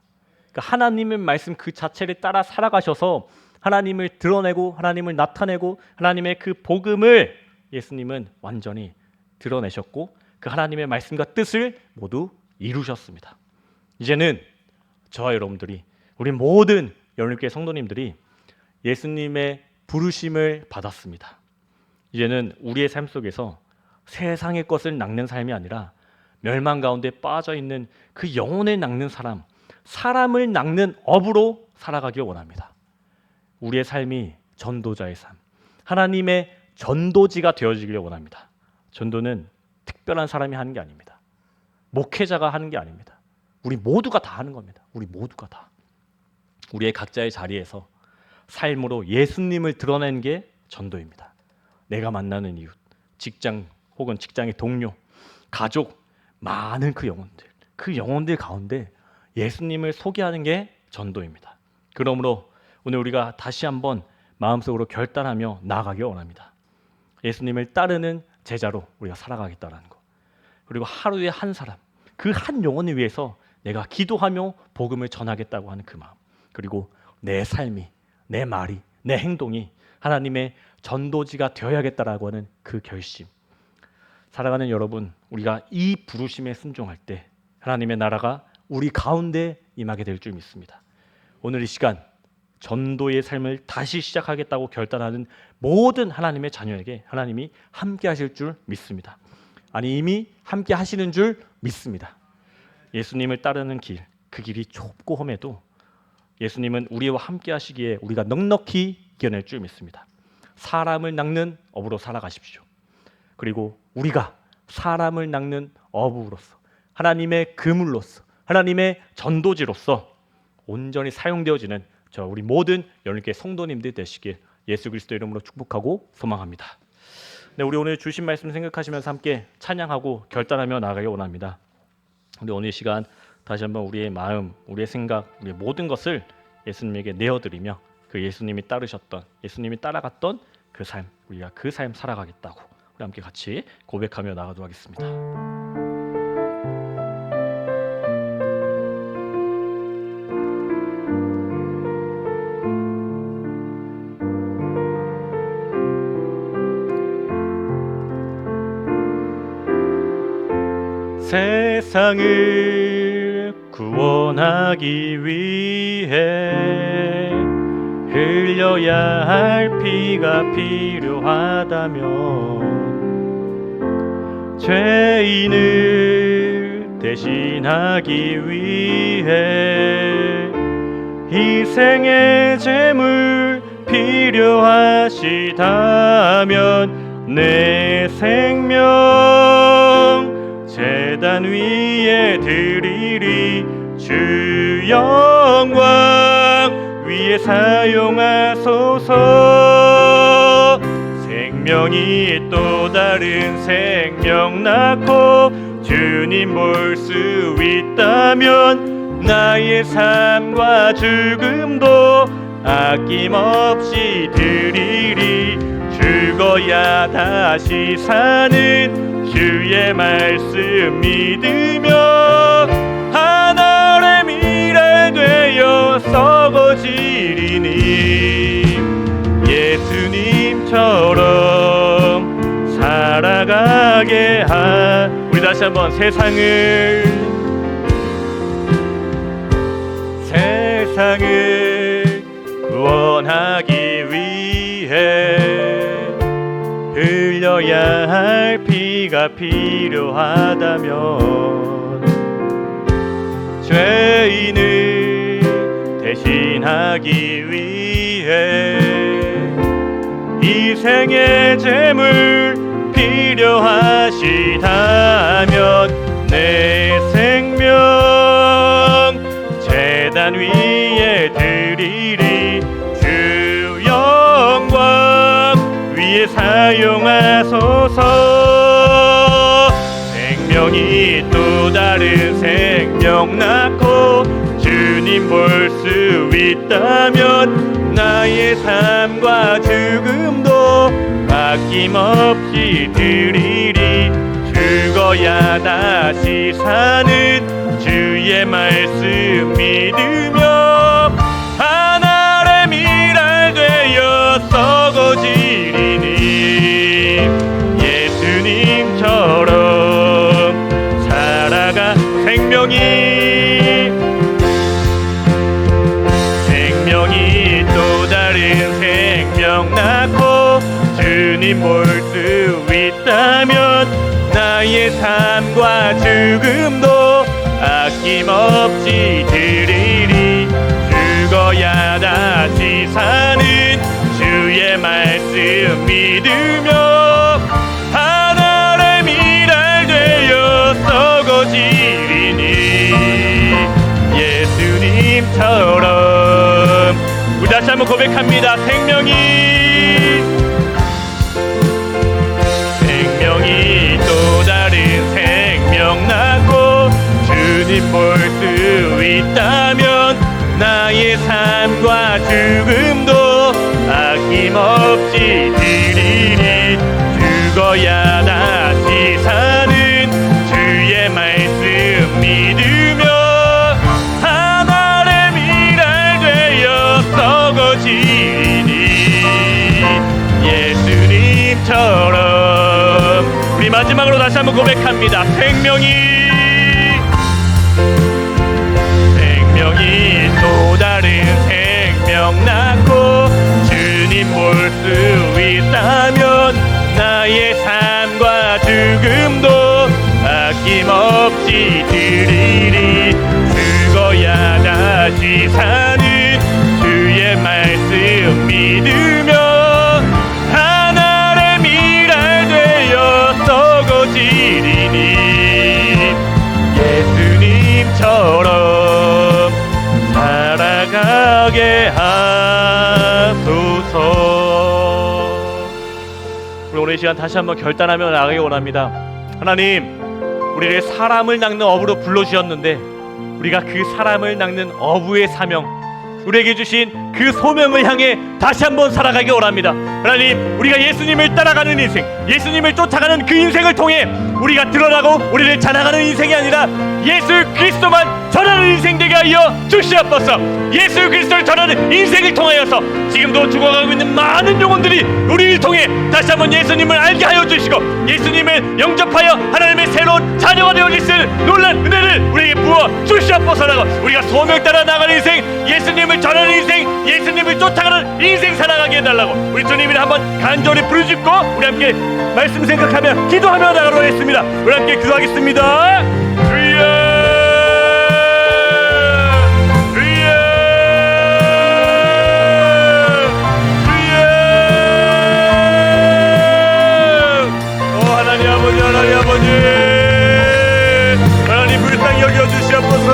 그러니까 하나님의 말씀 그 자체를 따라 살아가셔서 하나님을 드러내고 하나님을 나타내고 하나님의 그 복음을 예수님은 완전히 드러내셨고 그 하나님의 말씀과 뜻을 모두 이루셨습니다. 이제는 저와 여러분들이, 우리 모든 열린교회 성도님들이 예수님의 부르심을 받았습니다. 이제는 우리의 삶 속에서 세상의 것을 낚는 삶이 아니라 멸망 가운데 빠져 있는 그 영혼을 낚는 사람, 사람을 낚는 업으로 살아가길 원합니다. 우리의 삶이 전도자의 삶, 하나님의 전도지가 되어지길 원합니다. 전도는 특별한 사람이 하는 게 아닙니다. 목회자가 하는 게 아닙니다. 우리 모두가 다 하는 겁니다. 우리 모두가 다. 우리의 각자의 자리에서 삶으로 예수님을 드러내는 게 전도입니다. 내가 만나는 이웃, 직장 혹은 직장의 동료, 가족, 많은 그 영혼들 가운데 예수님을 소개하는 게 전도입니다. 그러므로 오늘 우리가 다시 한번 마음속으로 결단하며 나아가기 원합니다. 예수님을 따르는 제자로 우리가 살아가겠다는 것. 그리고 하루에 한 사람, 그 한 영혼을 위해서 내가 기도하며 복음을 전하겠다고 하는 그 마음. 그리고 내 삶이, 내 말이, 내 행동이 하나님의 전도지가 되어야겠다라고 하는 그 결심. 살아가는 여러분, 우리가 이 부르심에 순종할 때 하나님의 나라가 우리 가운데 임하게 될 줄 믿습니다. 오늘 이 시간 전도의 삶을 다시 시작하겠다고 결단하는 모든 하나님의 자녀에게 하나님이 함께 하실 줄 믿습니다. 아니, 이미 함께 하시는 줄 믿습니다. 예수님을 따르는 길, 그 길이 좁고 험해도 예수님은 우리와 함께 하시기에 우리가 넉넉히 이겨낼 줄 믿습니다. 사람을 낚는 업으로 살아가십시오. 그리고 우리가 사람을 낚는 어부로서, 하나님의 그물로서, 하나님의 전도지로서 온전히 사용되어지는 우리 모든 열린교회 성도님들 되시길 예수 그리스도 이름으로 축복하고 소망합니다. 네, 우리 오늘 주신 말씀 생각하시면서 함께 찬양하고 결단하며 나아가기 원합니다. 우리 오늘 이 시간 다시 한번 우리의 마음, 우리의 생각, 우리의 모든 것을 예수님에게 내어드리며 그 예수님이 따르셨던, 예수님이 따라갔던 그 삶, 우리가 그 삶 살아가겠다고 우리 함께 같이 고백하며 나가도록 하겠습니다. 세상을 구원하기 위해 흘려야 할 피가 필요하다면 죄인을 대신하기 위해 희생의 제물 필요하시다면 내 생명 제단 위에 드리리. 주 영광 위에 사용하소서. 생명이 또 다른 생명 낳고 주님 볼 수 있다면 나의 삶과 죽음도 아낌없이 드리리. 죽어야 다시 사는 주의 말씀 믿으며 하늘의 미래 되어 썩어지리니 예수님처럼 살아가게 우리 다시 한번 세상을 구원하기 위해 흘려야 할 피가 필요하다면 죄인을 대신하기 위해 희생의 제물 필요하시다면 내 생명 제단 위에 드리리. 주 영광 위에 사용하소서. 생명이 또 다른 생명 낳고 주님 볼 수 있다면 나의 삶과 죽음도 아낌없이 드리리. 죽어야 다시 사는 주의 말씀 믿으며 하늘의 미랄 생명이 또 다른 생명 낳고 주님 볼 수 있다면 나의 삶과 죽음도 아낌없이 드리리. 죽어야 다시 사는 주의 말씀 믿으며 하늘의 미랄 되어 썩어지리니 예수님처럼. 우리 다시 한번 고백합니다. 생명이 또 다른 생명 낳고 주님 볼 수 있다면 나의 삶과 죽음도 아낌없이 드리리. 죽어야 다시 사는 주의 말씀 믿으며 하늘의 미랄 되어 썩어지니 예수님처럼. 우리 마지막으로 다시 한번 고백합니다. 생명이 또 다른 생명 낳고 주님 볼 수 있다면 나의 삶과 죽음도 아낌없이 드리리. 죽어야 다시 사는 주의 말씀 믿으며 하늘의 미랄 되어 썩어지리니 예수님처럼 살아가게 하소서. 우리 오늘 이 시간 다시 한번 결단하며 나가기 원합니다. 하나님, 우리를 사람을 낚는 어부로 불러주셨는데 우리가 그 사람을 낚는 어부의 사명, 우리에게 주신 그 소명을 향해 다시 한번 살아가기 원합니다. 하나님, 우리가 예수님을 따라가는 인생, 예수님을 쫓아가는 그 인생을 통해 우리가 드러나고 우리를 자랑하는 인생이 아니라 예수 그리스도만 전하는 인생 되게 하여 주시옵소서. 예수 그리스도를 전하는 인생을 통하여서 지금도 죽어가고 있는 많은 영혼들이 우리를 통해 다시 한번 예수님을 알게 하여 주시고 예수님을 영접하여 하나님의 새로운 자녀가 되어질 수 있는 놀라운 은혜를 우리에게 부어 주시옵소서라고 우리가 소명 따라 나가는 인생, 예수님을 전하는 인생, 예수님을 쫓아가는 인생 살아가게 해달라고 우리 주님을 한번 간절히 부르짖고 우리 함께 말씀 생각하며 기도하며 나가도록 하겠습니다. 우리 함께 기도하겠습니다. 주여 하나님 아버지, 하나님 불쌍히 여겨주시옵소서.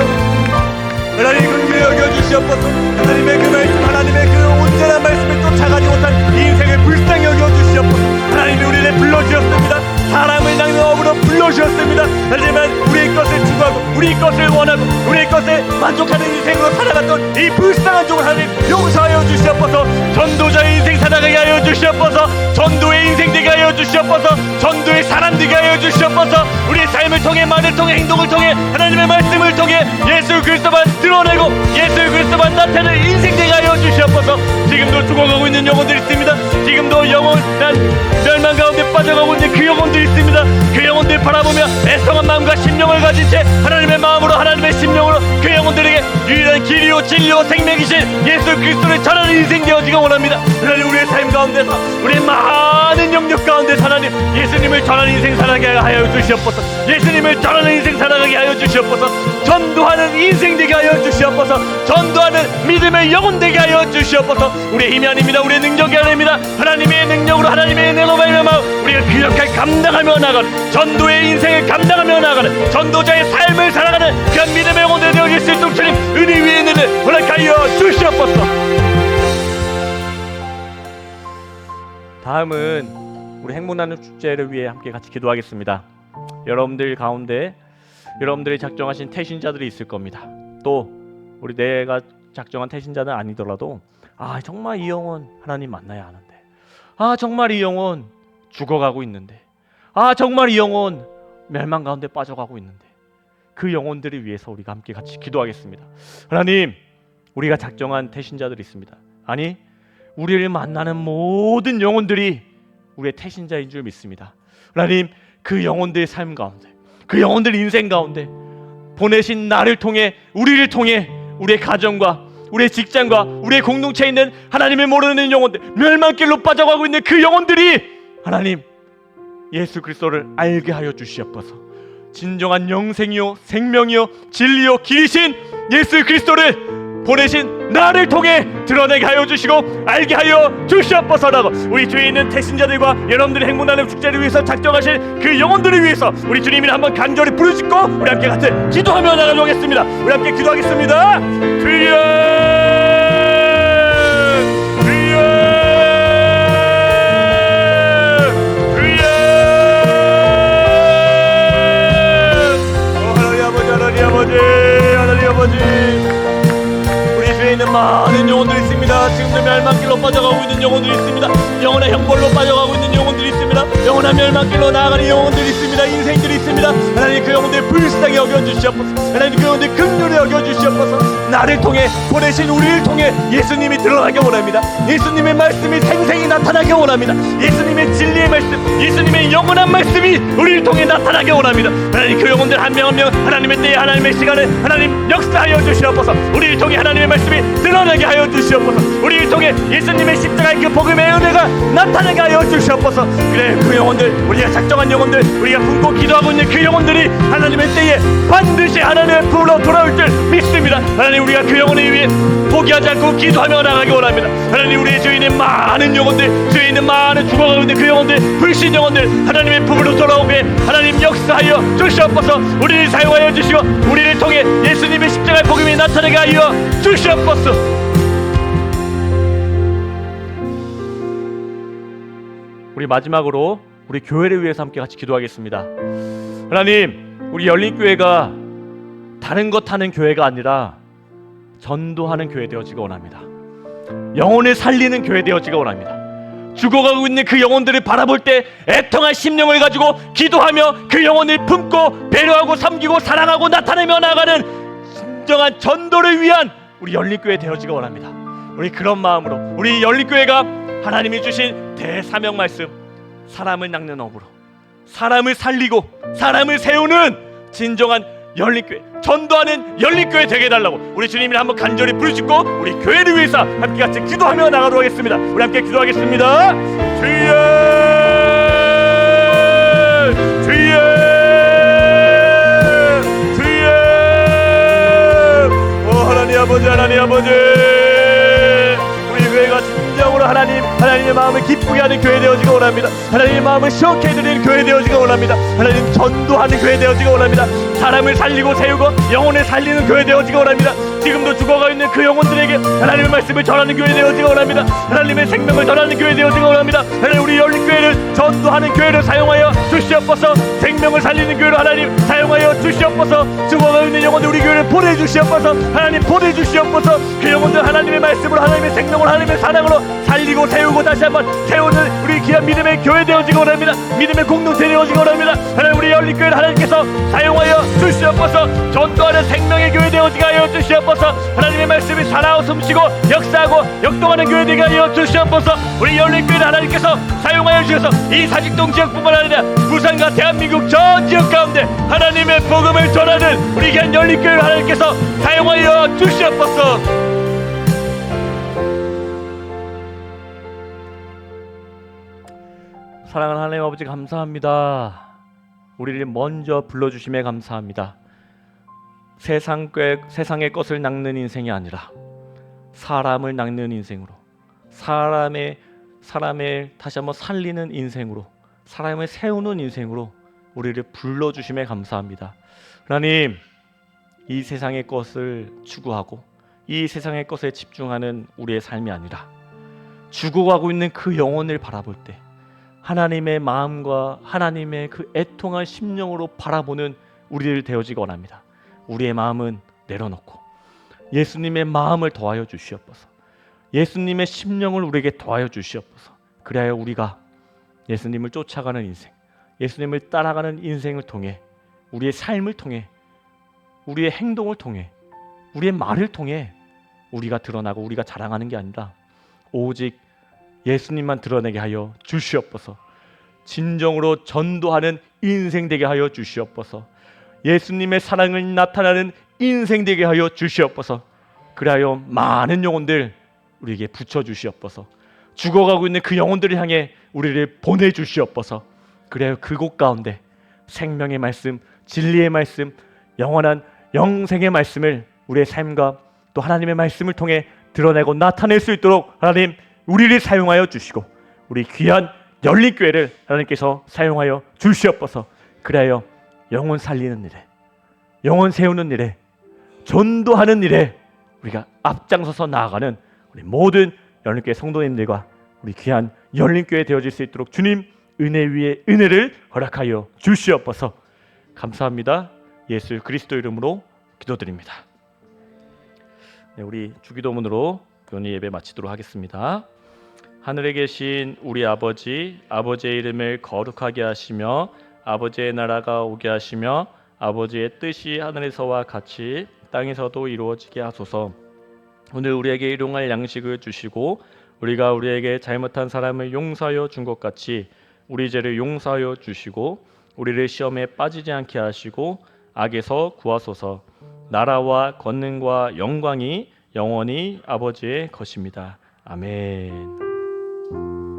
하나님 긍휼히 여겨주시옵소서. 하나님의 그 말씀, 하나님의 그 온전한 말씀을 쫓아가지 못한 인생을 불쌍히 여겨주시옵소서. 하나님이 우리를 불러주셨습니다. 사람을 낚는 어부로 불러주셨습니다. 하지만 우리의 것을 추구하고 우리의 것을 원하고 우리의 것에 만족하는 인생으로 살아갔던 이 불쌍한 종을 하나님 용서하여 주시옵소서. 전도자의 인생 살아가게 하여 주시옵소서. 전도의 인생 되게 하여 주시옵소서. 전도의 사람 되게 하여 주시옵소서. 우리의 삶을 통해, 말을 통해, 행동을 통해, 하나님의 말씀을 통해 예수 그리스도만 드러내고 예수 그리스도만 나타내는 인생 되게 하여 주시옵소서. 지금도 죽어가고 있는 영혼들이 있습니다. 지금도 영원한 멸망 가운데 빠져가고 있는 그 영혼들이 있습니다. 그 영혼들 바라보며 애성한 마음과 심령을 가진 채 하나님의 마음으로, 하나님의 심령으로 그 영혼들에게 유일한 길이요 진리요 생명이신 예수 그리스도를 전하는 인생 되어지기 원합니다. 하나님, 우리의 삶 가운데서, 우리의 많은 영역 가운데서 하나님 예수님을 전하는 인생 살아가게 하여 주시옵소서. 예수님을 전하는 인생 살아가게 하여 주시옵소서. 전도하는 인생 되게 하여 주시옵소서. 전도하는 믿음의 영혼 되게 하여 주시옵소서. 우리의 힘이 아닙니다. 우리의 능력이 아닙니다. 하나님의 능력으로, 하나님의 은혜로 말미암아 우리가 그 역할 감당하며 나가는, 전도의 인생을 감당하며 나가는, 전도자의 삶을 살아가는 그 믿음의 영혼들이 되어질 수 있도록 주님 은혜 위에 은혜를 허락하여 주시옵소서. 다음은 우리 행복나눔 축제를 위해 함께 같이 기도하겠습니다. 여러분들 가운데 여러분들이 작정하신 태신자들이 있을 겁니다. 또 우리 내가 작정한 태신자는 아니더라도 정말 이 영혼 하나님 만나야 하는데, 정말 이 영혼 죽어가고 있는데, 정말 이 영혼 멸망 가운데 빠져가고 있는데, 그 영혼들을 위해서 우리가 함께 같이 기도하겠습니다. 하나님, 우리가 작정한 태신자들이 있습니다. 아니, 우리를 만나는 모든 영혼들이 우리의 태신자인 줄 믿습니다. 하나님, 그 영혼들의 삶 가운데, 그 영혼들 인생 가운데 보내신 나를 통해, 우리를 통해 우리의 가정과 우리의 직장과 우리의 공동체에 있는 하나님을 모르는 영혼들, 멸망길로 빠져가고 있는 그 영혼들이 하나님 예수 그리스도를 알게 하여 주시옵소서. 진정한 영생이요 생명이요 진리요 길이신 예수 그리스도를 보내신 나를 통해 드러내게 하여 주시고 알게 하여 주시옵소서라고, 우리 주위에 있는 태신자들과 여러분들의 행복나눔 축제를 위해서 작정하신 그 영혼들을 위해서 우리 주님이 한번 간절히 부르짖고 우리 함께 같이 기도하며 나가겠습니다. 우리 함께 기도하겠습니다. 주여, 주여, 주여. 하나님 아버지, 하나님 아버지, 하나님 아버지, 있는 많은 영혼들이 있습니다. 지금도 멸망길로 빠져가고 있는 영혼들이 있습니다. 영혼의 형벌로 빠져가고 있는 영혼들이 있습니다. 영원한 멸망길로 나아가는 영혼들이 있습니다. 인생들이 있습니다. 하나님 그 영혼들 불쌍히 여겨주시옵소서. 하나님 그 영혼들 긍휼히 여겨주시옵소서. 나를 통해 보내신 우리를 통해 예수님이 드러나게 원합니다. 예수님의 말씀이 생생히 나타나게 원합니다. 예수님의 진리의 말씀, 예수님의 영원한 말씀이 우리를 통해 나타나게 원합니다. 하나님 그 영혼들 한 명 한 명 하나님의 때에 하나님의 시간에 하나님 역사하여 주시옵소서. 우리를 통해 하나님의 말씀이 드러나게 하여 주시옵소서. 우리를 통해 예수님의 십자가의 그 복음의 은혜가 나타나게 하여 주시옵소서. 그래, 그 영혼들, 우리가 작정한 영혼들, 우리가 품고 기도하고 있는 그 영혼들이 하나님의 때에 반드시 하나님의 품으로 돌아올 줄 믿습니다. 하나님, 우리가 그 영혼을 위해 포기하지 않고 기도하며 나가기 원합니다. 하나님, 우리의 주위에 있는 많은 영혼들, 주위에 있는 많은 죽어가고 있는 그 영혼들, 불신 영혼들, 하나님의 품으로 돌아오게 하나님 역사하여 주시옵소서. 우리를 사용하여 주시고 우리를 통해 예수님의 십자가의 복음이 나타나게 하여 주시옵소서. 우리 마지막으로 우리 교회를 위해서 함께 같이 기도하겠습니다. 하나님, 우리 열린교회가 다른 것 하는 교회가 아니라 전도하는 교회 되어지기 원합니다. 영혼을 살리는 교회 되어지기 원합니다. 죽어가고 있는 그 영혼들을 바라볼 때 애통한 심령을 가지고 기도하며 그 영혼을 품고 배려하고 섬기고 사랑하고 나타내며 나가는 진정한 전도를 위한 우리 열린교회 되어지기 원합니다. 우리 그런 마음으로 우리 열린교회가 하나님이 주신 대사명 말씀, 사람을 낚는 업으로 사람을 살리고 사람을 세우는 진정한 열린교회, 전도하는 열린교회 되게 해달라고 우리 주님이 한번 간절히 부르짖고 우리 교회를 위해서 함께 같이 기도하며 나가도록 하겠습니다. 우리 함께 기도하겠습니다. 주여, 주여, 주여. 오 하나님 아버지, 하나님 아버지, 우리 교회가 진정으로 하나님의 마음을 기쁘게 하는 교회 되어지기 원합니다. 하나님의 마음을 시원케 해드리는 교회 되어지기 원합니다. 하나님 전도하는 교회 되어지기 원합니다. 사람을 살리고 세우고 영혼을 살리는 교회 되어지기 원합니다. 지금도 죽어가 있는 그 영혼들에게 하나님의 말씀을 전하는 교회 되어지기 원합니다. 하나님의 생명을 전하는 교회 되어지기 원합니다. 하나님, 우리 열린교회를 전도하는 교회로 사용하여 주시옵소서. 생명을 살리는 교회로 하나님 사용하여 주시옵소서. 죽어가 있는 영혼들 우리 교회를 보내주시옵소서. 하나님 보내주시옵소서. 그 영혼들 하나님의 말씀으로, 하나님의 생명으로, 하나님의 사랑으로 살리고 세우고 다시 한번 세우는 우리 귀한 믿음의 교회 되어지기 원합니다. 믿음의 공동체 되어지기 원합니다. 하나님, 우리 열린교회를 하나님께서 사용하여 주시옵소서. 전도하는 생명의 교회 되어지게 하여 주시옵소서. 하나님의 말씀이 살아오 숨쉬고 역사하고 역동하는 교회 되게 하여 주시옵소서. 우리 열린교회를 하나님께서 사용하여 주셔서 이 사직동 지역뿐만 아니라 부산과 대한민국 전 지역 가운데 하나님의 복음을 전하는 우리 귀한 열린교회를 하나님께서 사용하여 주시옵소서. 사랑하는 하나님 아버지, 감사합니다. 우리를 먼저 불러주심에 감사합니다. 세상의 것을 낚는 인생이 아니라 사람을 낚는 인생으로, 사람의 다시 한번 살리는 인생으로, 사람을 세우는 인생으로 우리를 불러주심에 감사합니다. 하나님, 이 세상의 것을 추구하고 이 세상의 것에 집중하는 우리의 삶이 아니라 죽어가고 있는 그 영혼을 바라볼 때 하나님의 마음과 하나님의 그 애통한 심령으로 바라보는 우리를 되어지기 원합니다. 우리의 마음은 내려놓고 예수님의 마음을 더하여 주시옵소서. 예수님의 심령을 우리에게 더하여 주시옵소서. 그래야 우리가 예수님을 쫓아가는 인생, 예수님을 따라가는 인생을 통해, 우리의 삶을 통해, 우리의 행동을 통해, 우리의 말을 통해 우리가 드러나고 우리가 자랑하는 게 아니라 오직 예수님만 드러내게 하여 주시옵소서. 진정으로 전도하는 인생 되게 하여 주시옵소서. 예수님의 사랑을 나타나는 인생 되게 하여 주시옵소서. 그리하여 많은 영혼들 우리에게 붙여주시옵소서. 죽어가고 있는 그 영혼들을 향해 우리를 보내주시옵소서. 그래야 그곳 가운데 생명의 말씀, 진리의 말씀, 영원한 영생의 말씀을 우리의 삶과 또 하나님의 말씀을 통해 드러내고 나타낼 수 있도록 하나님 우리를 사용하여 주시고 우리 귀한 열린교회를 하나님께서 사용하여 주시옵소서. 그래야 영혼 살리는 일에, 영혼 세우는 일에, 전도하는 일에 우리가 앞장서서 나아가는 우리 모든 열린교회 성도님들과 우리 귀한 열린교회 되어질 수 있도록 주님 은혜 위에 은혜를 허락하여 주시옵소서. 감사합니다. 예수 그리스도 이름으로 기도드립니다. 네, 우리 주기도문으로 교리 예배 마치도록 하겠습니다. 하늘에 계신 우리 아버지, 아버지의 이름을 거룩하게 하시며 아버지의 나라가 오게 하시며 아버지의 뜻이 하늘에서와 같이 땅에서도 이루어지게 하소서. 오늘 우리에게 일용할 양식을 주시고 우리가 우리에게 잘못한 사람을 용서하여 준 것 같이 우리 죄를 용서하여 주시고 우리를 시험에 빠지지 않게 하시고 악에서 구하소서. 나라와 권능과 영광이 영원히 아버지의 것입니다. 아멘.